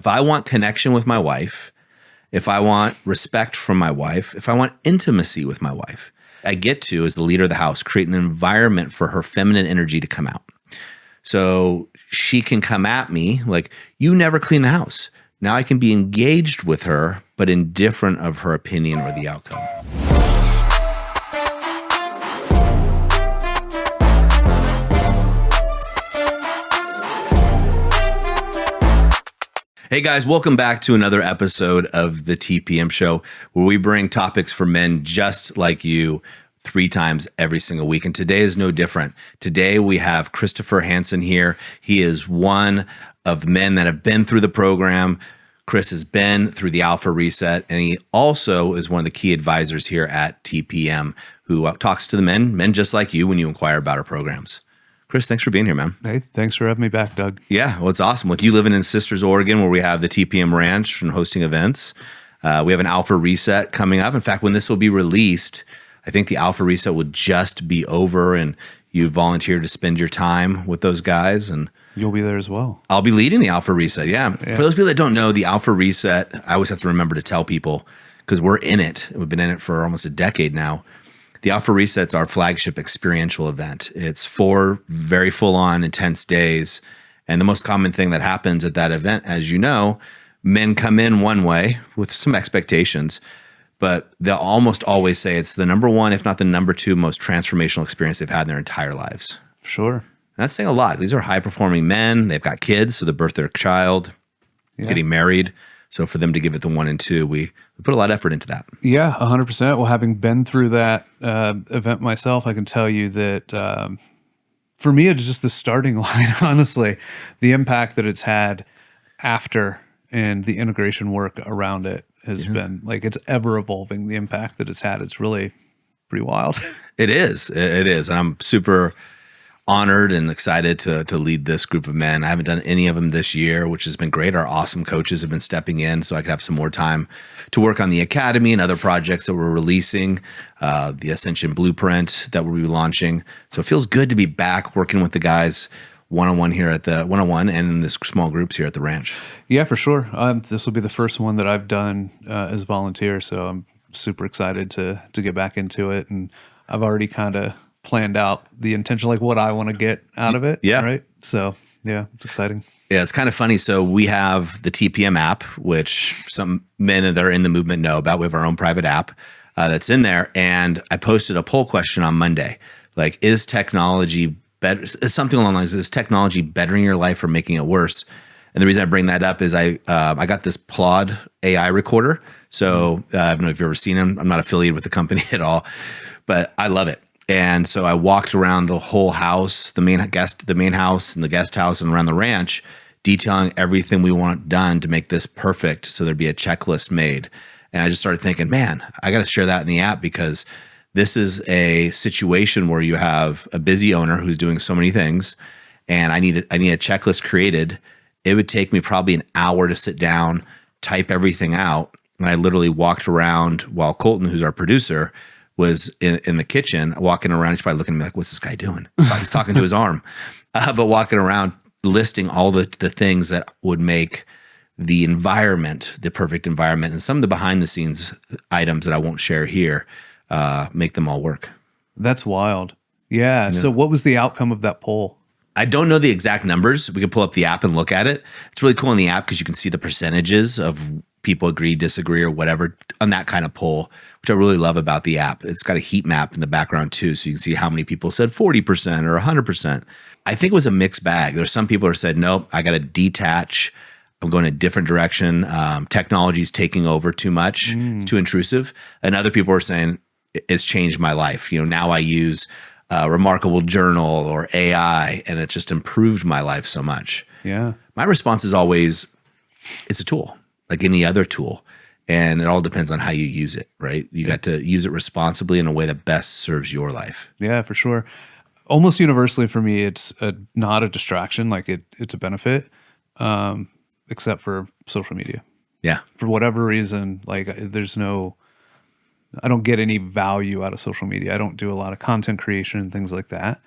If I want connection with my wife, if I want respect from my wife, if I want intimacy with my wife, I get to, as the leader of the house, create an environment for her feminine energy to come out. So she can come at me like, you never clean the house. Now I can be engaged with her, but indifferent of her opinion or the outcome. Hey guys, welcome back to another episode of the TPM Show, where we bring topics for men just like you 3 times every single week. And today is no different. Today we have Christopher Hansen here. He is one of the men that have been through the program. Chris has been through the Alpha Reset, and he also is one of the key advisors here at TPM who talks to the men just like you when you inquire about our programs. Chris, thanks for being here, man. Hey, thanks for having me back, Doug. Yeah, well, it's awesome. With you living in Sisters, Oregon, where we have the TPM Ranch and hosting events, we have an Alpha Reset coming up. In fact, when this will be released, I think the Alpha Reset will just be over, and you volunteered to spend your time with those guys. And you'll be there as well. I'll be leading the Alpha Reset, yeah. For those people that don't know, the Alpha Reset, I always have to remember to tell people, because we're in it. We've been in it for almost a decade now. The Alpha Reset's our flagship experiential event. It's 4 very full-on, intense days. And the most common thing that happens at that event, as you know, men come in one way with some expectations, but they'll almost always say it's the number 1, if not the number 2 most transformational experience they've had in their entire lives. Sure. And that's saying a lot. These are high-performing men. They've got kids, so they birth their child, getting married. So for them to give it the 1 and 2, we put a lot of effort into that. Yeah, 100%. Well, having been through that event myself, I can tell you that for me, it's just the starting line, honestly. The impact that it's had after and the integration work around it has been, like, it's ever evolving, the impact that it's had. It's really pretty wild. It is. It is. And I'm super honored and excited to lead this group of men. I haven't done any of them this year, which has been great. Our awesome coaches have been stepping in so I could have some more time to work on the academy and other projects that we're releasing, the Ascension Blueprint that we'll be launching. So it feels good to be back working with the guys one-on-one here at the one-on-one and in this small groups here at the ranch. Yeah, for sure. This will be the first one that I've done as a volunteer, so I'm super excited to get back into it. And I've already kind of planned out the intention, like what I want to get out of it. Yeah. Right. So yeah, it's exciting. Yeah, it's kind of funny. So we have the TPM app, which some men that are in the movement know about. We have our own private app that's in there. And I posted a poll question on Monday. Like, is technology better? Something along the lines of, is technology bettering your life or making it worse? And the reason I bring that up is I got this Plod AI recorder. So I don't know if you've ever seen them. I'm not affiliated with the company at all, but I love it. And so I walked around the whole house, the main house and the guest house and around the ranch, detailing everything we want done to make this perfect. So there'd be a checklist made. And I just started thinking, man, I got to share that in the app, because this is a situation where you have a busy owner who's doing so many things, and I need a checklist created. It would take me probably an hour to sit down, type everything out. And I literally walked around while Colton, who's our producer, was in the kitchen, walking around. He's probably looking at me like, what's this guy doing? He's talking to his arm. But walking around, listing all the things that would make the environment, the perfect environment, and some of the behind-the-scenes items that I won't share here, make them all work. That's wild. Yeah. So what was the outcome of that poll? I don't know the exact numbers. We could pull up the app and look at it. It's really cool in the app because you can see the percentages of people agree, disagree, or whatever on that kind of poll, which I really love about the app. It's got a heat map in the background too, so you can see how many people said 40% or 100%. I think it was a mixed bag. There's some people who said, nope, I got to detach. I'm going a different direction. Technology's taking over too much, it's too intrusive. And other people are saying, it's changed my life. Now I use Remarkable Journal or AI, and it just improved my life so much. Yeah. My response is always, it's a tool, like any other tool. And it all depends on how you use it, right? You got to use it responsibly in a way that best serves your life. Yeah, for sure. Almost universally for me, it's not a distraction. Like it's a benefit, except for social media. Yeah. For whatever reason, like I don't get any value out of social media. I don't do a lot of content creation and things like that.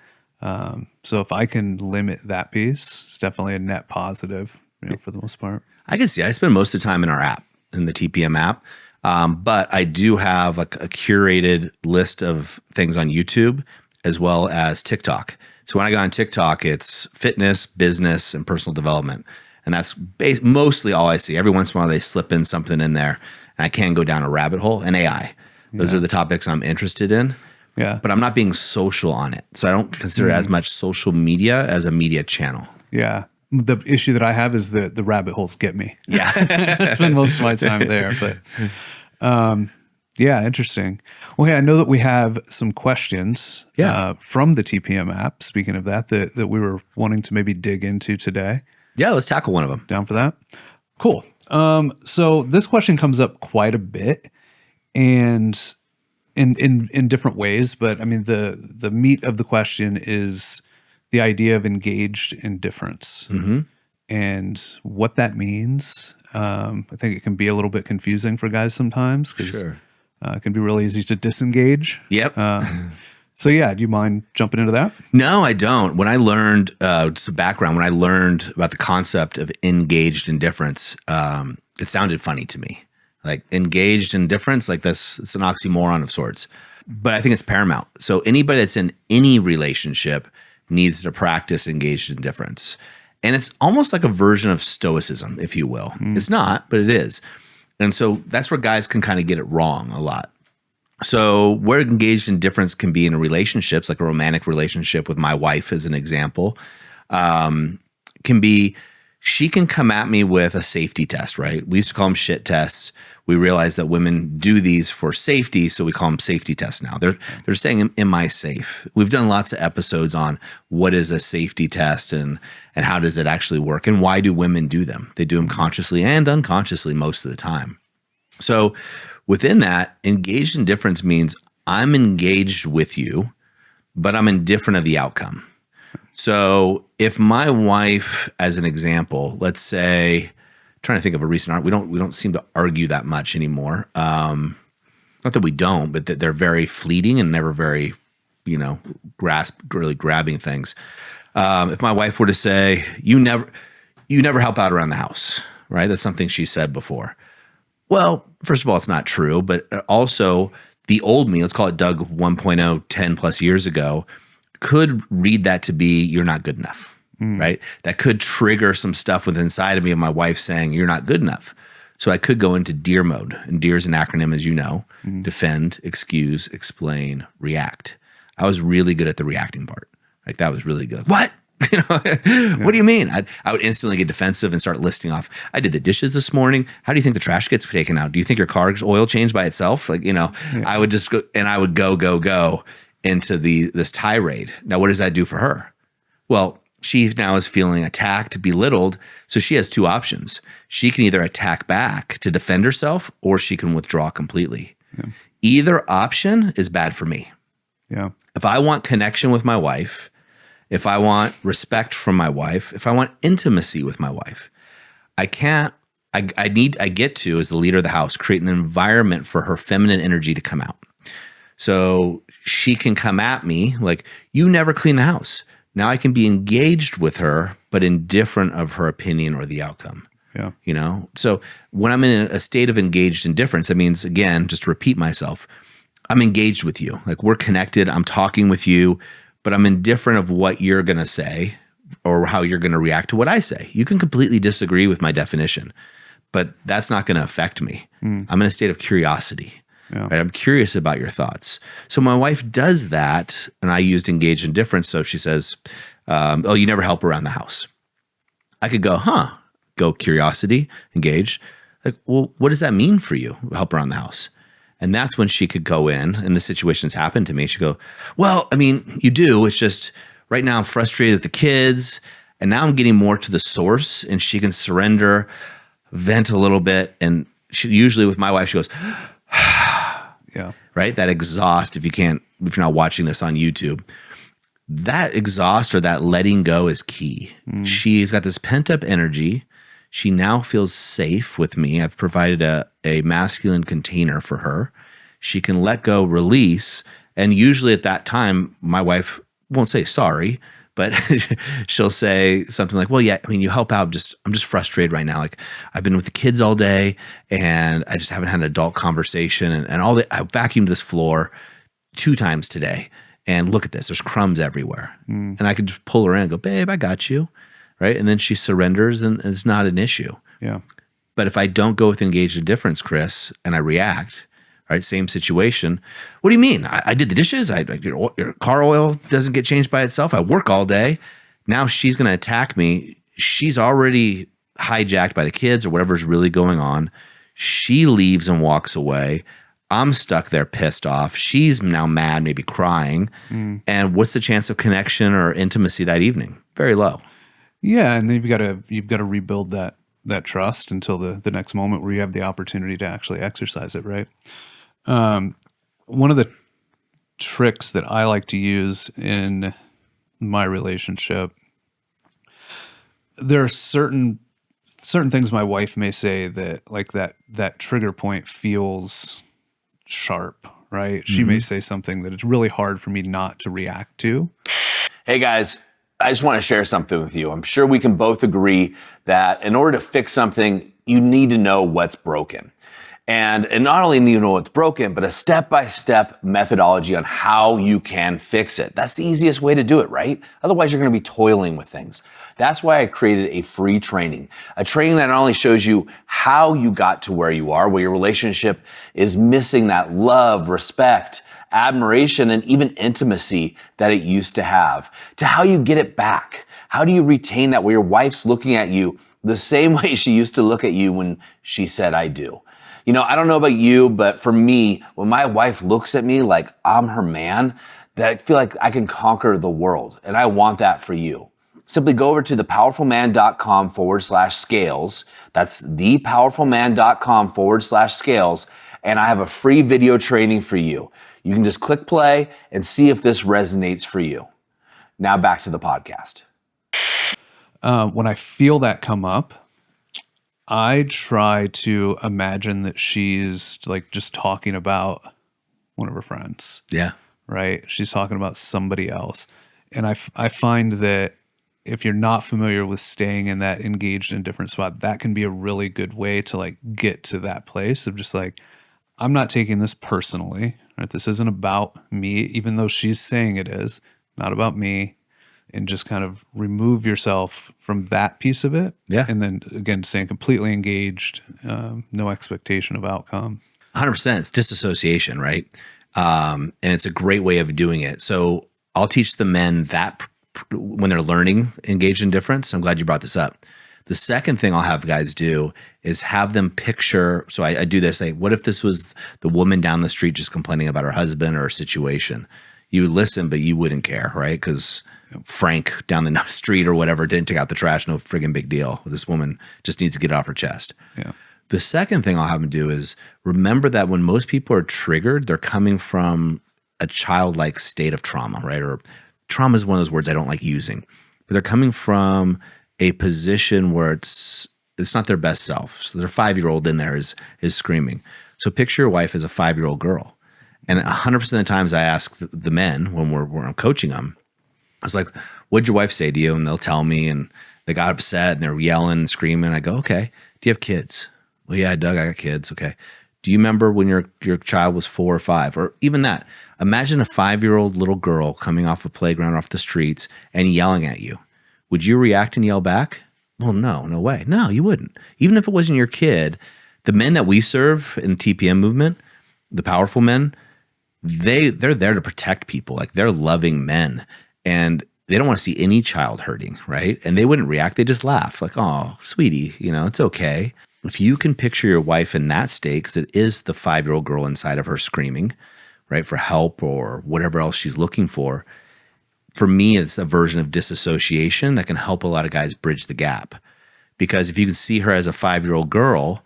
So if I can limit that piece, it's definitely a net positive for the most part. I can see. I spend most of the time in our app, in the TPM app. But I do have a curated list of things on YouTube as well as TikTok. So when I go on TikTok, it's fitness, business, and personal development. And that's mostly all I see. Every once in a while, they slip in something in there, and I can go down a rabbit hole. And AI. Those are the topics I'm interested in. Yeah. But I'm not being social on it. So I don't consider it as much social media as a media channel. Yeah. The issue that I have is that the rabbit holes get me. Yeah. I spend most of my time there. But yeah, interesting. Well, hey, I know that we have some questions from the TPM app, speaking of that we were wanting to maybe dig into today. Yeah, let's tackle one of them. Down for that? Cool. So this question comes up quite a bit, and in different ways, but I mean the meat of the question is the idea of engaged indifference and what that means. I think it can be a little bit confusing for guys sometimes because it can be really easy to disengage. Yep. So yeah, do you mind jumping into that? No, I don't. When I learned, just a background, when I learned about the concept of engaged indifference, it sounded funny to me. Like engaged indifference, like this, it's an oxymoron of sorts. But I think it's paramount. So anybody that's in any relationship needs to practice engaged indifference. And it's almost like a version of stoicism, if you will. It's not, but it is. And so that's where guys can kind of get it wrong a lot. So where engaged indifference can be in relationships, like a romantic relationship with my wife as an example, can be, she can come at me with a safety test, right? We used to call them shit tests. We realized that women do these for safety, so we call them safety tests now. They're saying, am I safe? We've done lots of episodes on what is a safety test and how does it actually work and why do women do them? They do them consciously and unconsciously most of the time. So within that, engaged indifference means I'm engaged with you, but I'm indifferent of the outcome. So if my wife, as an example, let's say, trying to think of a recent we don't seem to argue that much anymore. Not that we don't, but that they're very fleeting and never very, really grabbing things. If my wife were to say, you never help out around the house, right? That's something she said before. Well, first of all, it's not true, but also the old me, let's call it Doug 1.0, 10 plus years ago, could read that to be, you're not good enough. Right? That could trigger some stuff within inside of me of my wife saying, you're not good enough. So I could go into DEAR mode. And DEAR is an acronym, as you know, defend, excuse, explain, react. I was really good at the reacting part. Like that was really good. What? What do you mean? I would instantly get defensive and start listing off. I did the dishes this morning. How do you think the trash gets taken out? Do you think your car's oil changed by itself? I would just go, and I would go into this tirade. Now, what does that do for her? Well, she now is feeling attacked, belittled. So she has two options. She can either attack back to defend herself or she can withdraw completely. Yeah. Either option is bad for me. Yeah. If I want connection with my wife, if I want respect from my wife, if I want intimacy with my wife, I get to, as the leader of the house, create an environment for her feminine energy to come out. So she can come at me like, you never clean the house. Now I can be engaged with her, but indifferent of her opinion or the outcome. Yeah. So when I'm in a state of engaged indifference, that means, again, just to repeat myself, I'm engaged with you. Like we're connected. I'm talking with you, but I'm indifferent of what you're going to say or how you're going to react to what I say. You can completely disagree with my definition, but that's not going to affect me. I'm in a state of curiosity. Yeah. Right? I'm curious about your thoughts. So my wife does that, and I used engaged indifference. So if she says, oh, you never help around the house. I could go, go curiosity, engage. Like, well, what does that mean for you, help around the house? And that's when she could go in, and the situation's happened to me. She'd go, well, I mean, you do. It's just right now I'm frustrated with the kids, and now I'm getting more to the source, and she can surrender, vent a little bit. And she usually with my wife, she goes, yeah. Right? That exhaust, if you're not watching this on YouTube, that exhaust or that letting go is key. She's got this pent up energy. She now feels safe with me. I've provided a masculine container for her. She can let go, release. And usually at that time, my wife won't say sorry, but she'll say something like, well, yeah, I mean, you help out. I'm just frustrated right now. Like I've been with the kids all day and I just haven't had an adult conversation and I vacuumed this floor 2 times today and look at this, there's crumbs everywhere. And I could just pull her in and go, babe, I got you. Right. And then she surrenders and it's not an issue. Yeah. But if I don't go with engaged indifference, Chris, and I react, right, same situation. What do you mean? I did the dishes. Your car oil doesn't get changed by itself. I work all day. Now she's going to attack me. She's already hijacked by the kids or whatever's really going on. She leaves and walks away. I'm stuck there pissed off. She's now mad, maybe crying. And what's the chance of connection or intimacy that evening? Very low. Yeah, and then you've got to rebuild that trust until the next moment where you have the opportunity to actually exercise it, right? One of the tricks that I like to use in my relationship, there are certain things my wife may say that like that trigger point feels sharp, right? She may say something that it's really hard for me not to react to. Hey guys, I just want to share something with you. I'm sure we can both agree that in order to fix something, you need to know what's broken. And not only need to know what's broken, but a step-by-step methodology on how you can fix it. That's the easiest way to do it, right? Otherwise, you're going to be toiling with things. That's why I created a free training, a training that not only shows you how you got to where you are, where your relationship is missing that love, respect, admiration, and even intimacy that it used to have, to how you get it back. How do you retain that where your wife's looking at you the same way she used to look at you when she said, I do? You know, I don't know about you, but for me, when my wife looks at me like I'm her man, that I feel like I can conquer the world. And I want that for you. Simply go over to thepowerfulman.com/scales. That's thepowerfulman.com/scales. And I have a free video training for you. You can just click play and see if this resonates for you. Now back to the podcast. When I feel that come up, I try to imagine that she's like just talking about one of her friends. Yeah. Right? She's talking about somebody else. And I find that if you're not familiar with staying in that engaged indifferent spot, that can be a really good way to like get to that place of just like, I'm not taking this personally, right? This isn't about me, even though she's saying it is, not about me. And just kind of remove yourself from that piece of it. Yeah. And then again, staying completely engaged, no expectation of outcome. 100%. It's disassociation, right? And it's a great way of doing it. So I'll teach the men that when they're learning engaged indifference. I'm glad you brought this up. The second thing I'll have guys do is have them picture. So I do this. Like, what if this was the woman down the street just complaining about her husband or a situation? You would listen, but you wouldn't care, right? Because Frank down the street or whatever didn't take out the trash. No friggin' big deal. This woman just needs to get it off her chest. Yeah. The second thing I'll have them do is remember that when most people are triggered, they're coming from a childlike state of trauma, right? Or trauma is one of those words I don't like using, but they're coming from a position where it's not their best self. So their 5-year-old in there is screaming. So picture your wife as a 5-year-old girl. And 100% of the times I ask the men when I'm coaching them, I was like, what'd your wife say to you? And they'll tell me, and they got upset and they're yelling and screaming. I go, okay, do you have kids? Well, yeah, Doug, I got kids. Okay. Do you remember when your child was 4 or 5? Or even that, imagine a 5-year-old little girl coming off a playground, off the streets and yelling at you. Would you react and yell back? Well, no way. No, you wouldn't. Even if it wasn't your kid, the men that we serve in the TPM movement, the powerful men, they're there to protect people. Like, they're loving men. And they don't want to see any child hurting, right? And they wouldn't react. They just laugh like, oh, sweetie, it's okay. If you can picture your wife in that state, because it is the 5-year-old girl inside of her screaming, right, for help or whatever else she's looking for me, it's a version of disassociation that can help a lot of guys bridge the gap. Because if you can see her as a 5-year-old girl,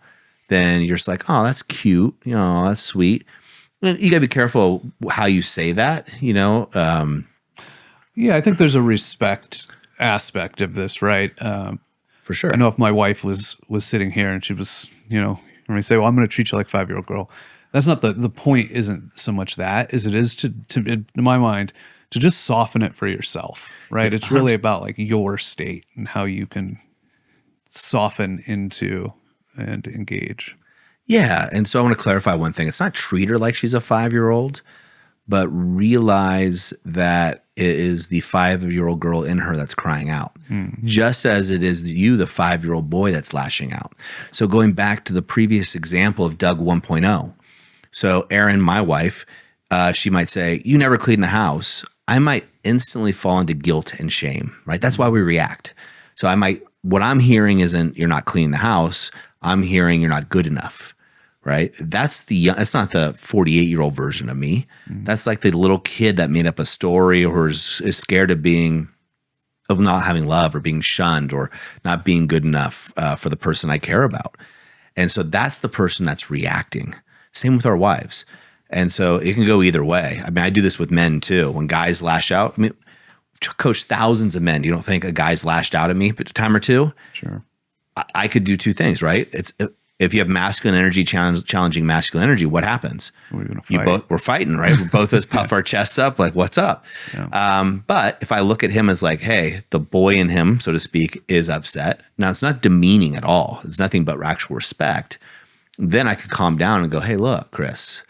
then you're just like, oh, that's cute. That's sweet. And you got to be careful how you say that, Yeah, I think there's a respect aspect of this, right? For sure. I know if my wife was sitting here and she was, when we say, well, I'm going to treat you like a 5-year-old girl. That's not the point isn't so much that as it is to in my mind, to just soften it for yourself, right? It's really about like your state and how you can soften into and engage. Yeah. And so I want to clarify one thing. It's not treat her like she's a 5-year-old, but realize that it is the 5-year-old girl in her that's crying out, just as it is you, the 5-year-old boy, that's lashing out. So going back to the previous example of Doug 1.0. So Erin, my wife, she might say, you never clean the house. I might instantly fall into guilt and shame, right? That's why we react. So what I'm hearing isn't you're not cleaning the house. I'm hearing you're not good enough. Right? That's not the 48-year-old version of me. That's like the little kid that made up a story or is scared of not having love or being shunned or not being good enough for the person I care about. And so that's the person that's reacting. Same with our wives. And so it can go either way. I mean, I do this with men too. When guys lash out, I mean, coach thousands of men. You don't think a guy's lashed out at me a time or two? Sure. I could do two things, right? If you have masculine energy challenging masculine energy, what happens? We're gonna fight. We're fighting, right? We both of us puff our chests up, like, what's up? Yeah. But if I look at him as like, hey, the boy in him, so to speak, is upset. Now, it's not demeaning at all. It's nothing but actual respect. Then I could calm down and go, hey, look, Chris,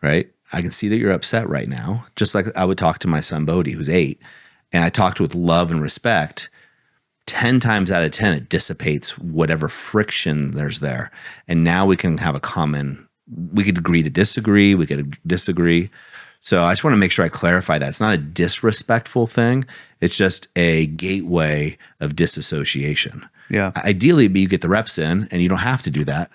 right? I can see that you're upset right now. Just like I would talk to my son, Bodhi, who's 8, and I talked with love and respect. 10 times out of 10, it dissipates whatever friction there's there. And now we can have we could agree to disagree. We could disagree. So I just want to make sure I clarify that. It's not a disrespectful thing. It's just a gateway of disassociation. Yeah. Ideally, you get the reps in and you don't have to do that.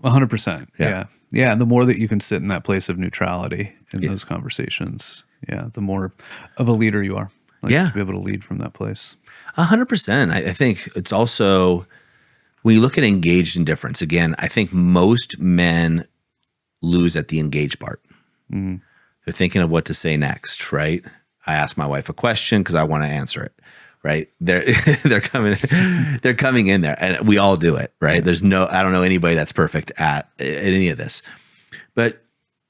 100%. Yeah. Yeah. Yeah. And the more that you can sit in that place of neutrality in those conversations, the more of a leader you are. To be able to lead from that place. 100%. I think it's also, when you look at engaged indifference, again, I think most men lose at the engaged part. They're thinking of what to say next, right? I ask my wife a question because I want to answer it, right? They're coming in there, and we all do it, right? I don't know anybody that's perfect at any of this, but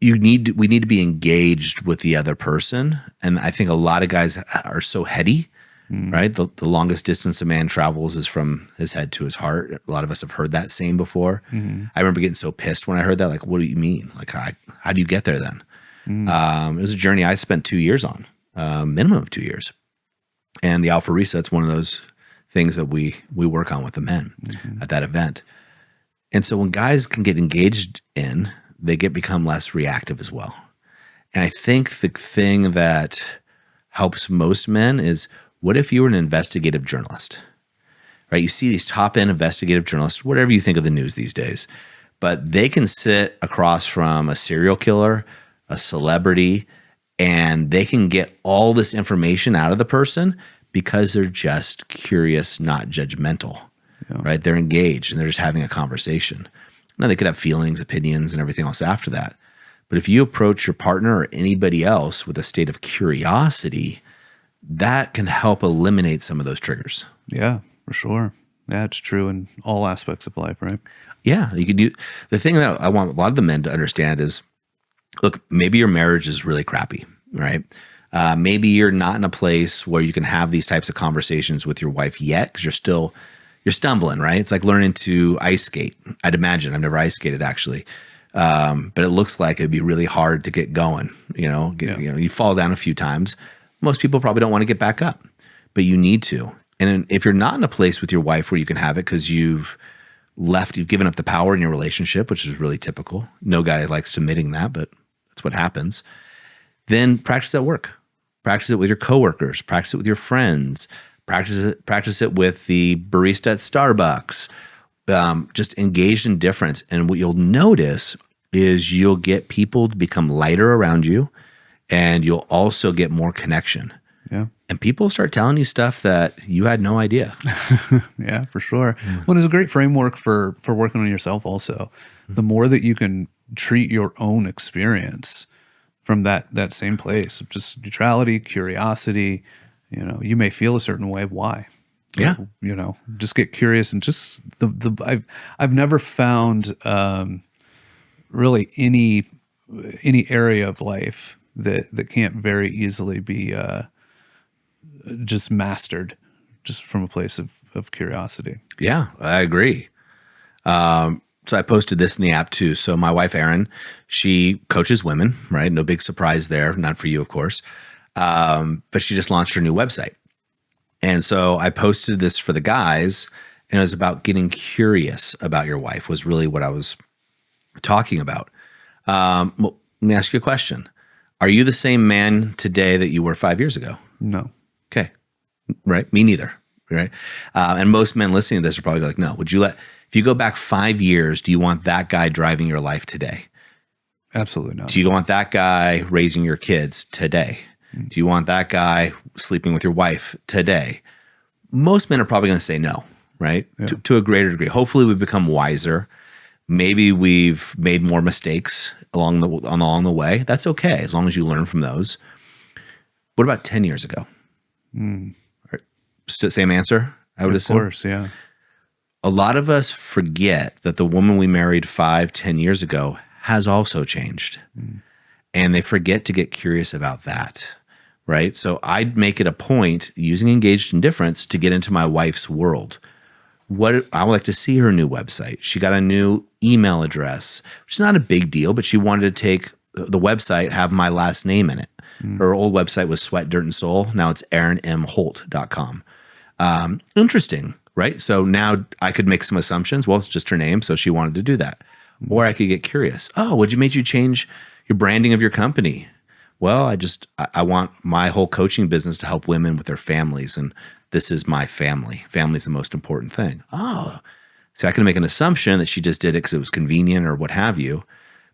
we need to be engaged with the other person. And I think a lot of guys are so heady, right? The longest distance a man travels is from his head to his heart. A lot of us have heard that saying before. I remember getting so pissed when I heard that. Like, what do you mean? Like, how do you get there then? It was a journey I spent 2 years on, minimum of 2 years. And the Alpha Reset's one of those things that we work on with the men at that event. And so when guys can get engaged in, they become less reactive as well. And I think the thing that helps most men is, what if you were an investigative journalist, right? You see these top-end investigative journalists, whatever you think of the news these days, but they can sit across from a serial killer, a celebrity, and they can get all this information out of the person because they're just curious, not judgmental, right? They're engaged and they're just having a conversation. Now, they could have feelings, opinions, and everything else after that. But if you approach your partner or anybody else with a state of curiosity, that can help eliminate some of those triggers. Yeah, for sure. Yeah, it's true in all aspects of life, right? Yeah, you could do. The thing that I want a lot of the men to understand is, look, maybe your marriage is really crappy, right? Maybe you're not in a place where you can have these types of conversations with your wife yet because you're stumbling, right? It's like learning to ice skate. I'd imagine. I've never ice skated actually. But it looks like it'd be really hard to get going. You fall down a few times. Most people probably don't want to get back up, but you need to. And if you're not in a place with your wife where you can have it because you've given up the power in your relationship, which is really typical. No guy likes submitting that, but that's what happens. Then practice at work. Practice it with your coworkers. Practice it with your friends. Practice it with the barista at Starbucks. Just engage in difference. And what you'll notice is you'll get people to become lighter around you, and you'll also get more connection. Yeah. And people start telling you stuff that you had no idea. Yeah, for sure. Well, it's a great framework for working on yourself also. The more that you can treat your own experience from that same place of just neutrality, curiosity, you may feel a certain way. Why? Yeah. Just get curious and just I've never found really any area of life that can't very easily be just mastered just from a place of curiosity. Yeah, I agree. So I posted this in the app too. So my wife, Erin, she coaches women, right? No big surprise there. Not for you, of course. But she just launched her new website. And so I posted this for the guys, and it was about getting curious about your wife was really what I was talking about. Well, let me ask you a question. Are you the same man today that you were 5 years ago? No. Okay. Right. Me neither. Right. And most men listening to this are probably like, no, if you go back 5 years, do you want that guy driving your life today? Absolutely not. Do you want that guy raising your kids today? Do you want that guy sleeping with your wife today? Most men are probably going to say no, right? Yeah. To a greater degree. Hopefully we've become wiser. Maybe we've made more mistakes along the way. That's okay, as long as you learn from those. What about 10 years ago? Same answer, I would assume? Of course, yeah. A lot of us forget that the woman we married 5-10 years ago has also changed. And they forget to get curious about that, right? So I'd make it a point using engaged indifference to get into my wife's world. What I would like to see her new website. She got a new email address, which is not a big deal, but she wanted to take the website, have my last name in it. Her old website was Sweat, Dirt, and Soul. Now it's AaronMHolt.com. Interesting, right? So now I could make some assumptions. Well, it's just her name, so she wanted to do that. Or I could get curious. Oh, what made you change your branding of your company? Well, I want my whole coaching business to help women with their families, and this is my family. Family's the most important thing. Oh, so I can make an assumption that she just did it because it was convenient or what have you.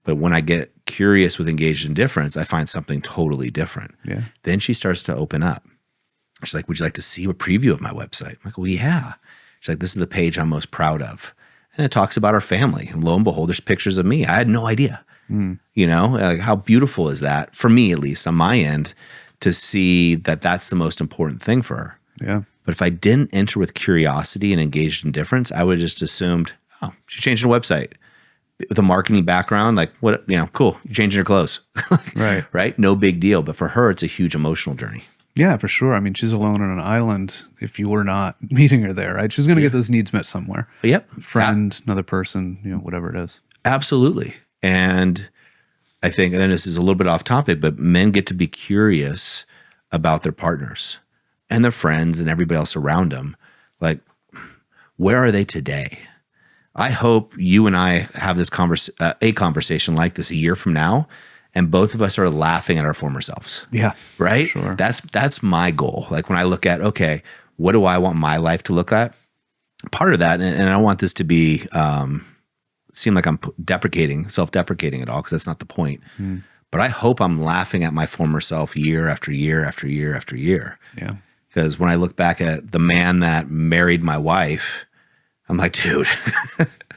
But when I get curious with engaged indifference, I find something totally different. Yeah. Then she starts to open up. She's like, would you like to see a preview of my website? I'm like, well, yeah. She's like, this is the page I'm most proud of. And it talks about our family. And lo and behold, there's pictures of me. I had no idea. You know, like how beautiful is that, for me at least, on my end, to see that that's the most important thing for her. Yeah. But if I didn't enter with curiosity and engaged indifference, I would have just assumed, oh, she changed her website. With a marketing background, like, what, cool, you're changing her clothes. Right. Right? No big deal. But for her, it's a huge emotional journey. Yeah, for sure. I mean, she's alone on an island if you were not meeting her there, right? She's going to get those needs met somewhere. Yep. Friend, another person, whatever it is. Absolutely. And I think, and then this is a little bit off topic, but men get to be curious about their partners and their friends and everybody else around them. Like, where are they today? I hope you and I have this a conversation like this a year from now, and both of us are laughing at our former selves. Yeah. Right? Sure. That's my goal. Like when I look at, okay, what do I want my life to look at? Part of that, and I don't want this to be seem like I'm self-deprecating at all, because that's not the point. But I hope I'm laughing at my former self year after year after year after year. Yeah. Because when I look back at the man that married my wife, I'm like, dude,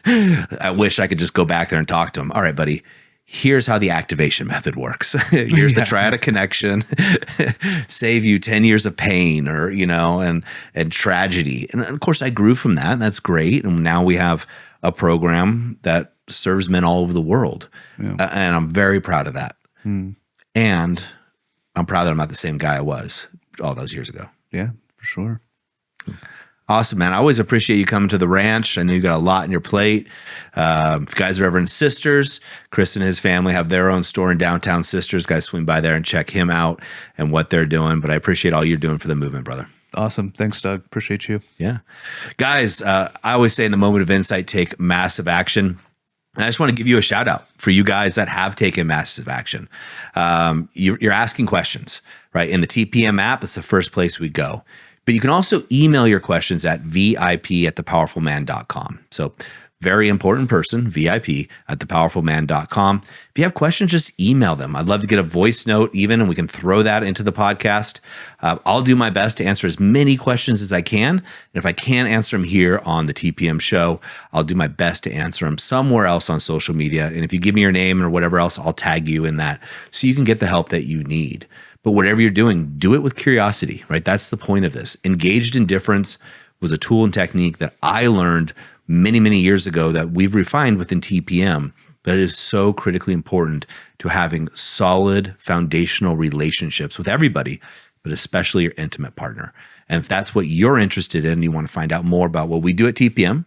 I wish I could just go back there and talk to him. All right, buddy, here's how the activation method works. Here's the triadic connection, save you 10 years of pain or, and tragedy. And of course I grew from that. And that's great. And now we have a program that serves men all over the world. Yeah. And I'm very proud of that. And I'm proud that I'm not the same guy I was all those years ago. Yeah, for sure. Awesome, man. I always appreciate you coming to the ranch. I know you got a lot on your plate. If you guys are ever in Sisters, Chris and his family have their own store in downtown Sisters. Guys, swing by there and check him out and what they're doing. But I appreciate all you're doing for the movement, brother. Awesome. Thanks, Doug. Appreciate you. Yeah. Guys, I always say in the moment of insight, take massive action. And I just want to give you a shout out for you guys that have taken massive action. You're asking questions, right? In the TPM app, it's the first place we go. But you can also email your questions at vip@thepowerfulman.com. So very important person, vip@thepowerfulman.com. If you have questions, just email them. I'd love to get a voice note even, and we can throw that into the podcast. I'll do my best to answer as many questions as I can. And if I can't answer them here on the TPM show, I'll do my best to answer them somewhere else on social media. And if you give me your name or whatever else, I'll tag you in that so you can get the help that you need. But whatever you're doing, do it with curiosity, right? That's the point of this. Engaged indifference was a tool and technique that I learned many, many years ago that we've refined within TPM but it is so critically important to having solid foundational relationships with everybody, but especially your intimate partner. And if that's what you're interested in, you want to find out more about what we do at TPM,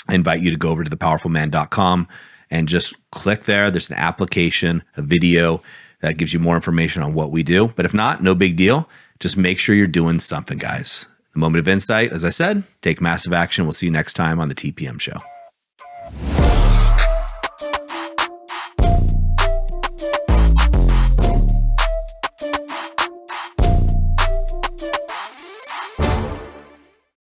I invite you to go over to thepowerfulman.com and just click there. There's an application, a video that gives you more information on what we do. But if not, no big deal. Just make sure you're doing something, guys. The moment of insight, as I said, take massive action. We'll see you next time on the TPM show.